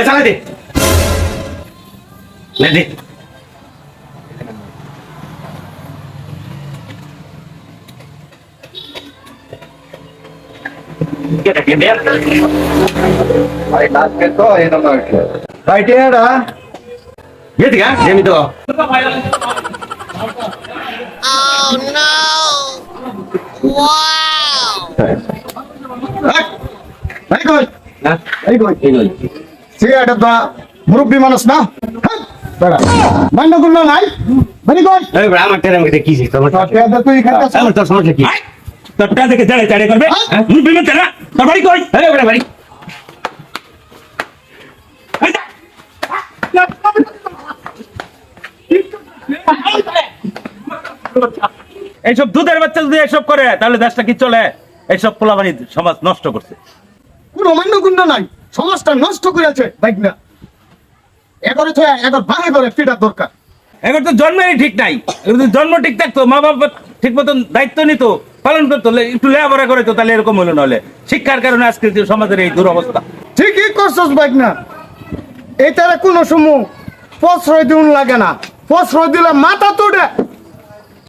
চালাই দে দে jemi to Oh no! Wow! মুরব্বী মানুষ না মান্য করলো নাই ভেরি গুড আমার টেরা মধ্যে কি তুই খাচ্ছিস আমার তোর সমস্যা কি তোরটা দেখে দাঁড়ে দাঁড়ে করবে বিমান তেরা তোর বাড়ি কই ওটা বাড়ি এইসব দুধের বাচ্চা যদি এসব করে তাহলে দেশটা কি চলে? এইসব পোলাবানি সমাজ নষ্ট করছে। কোনো মান্য গুণ্য নাই, সমাজটা নষ্ট করেছে দেখ না। এগারে তো এগার ভাঙে করে ফিটার দরকার। এবার তো জন্মেরই ঠিক নাই। জন্ম ঠিক থাকতো, মা বাবা ঠিক মতন দায়িত্ব নিত, পালন করতো, একটু লেখাপড়া করে তো তাহলে এরকম হলো। নাহলে শিক্ষার কারণে আজকে সমাজের এই দুরবস্থা। ঠিকই করছস বাইক না, এটারে কোনো সময় প্রশ্রয় দিন লাগে না। প্রশ্রয় দিলে মাথা তোড়ে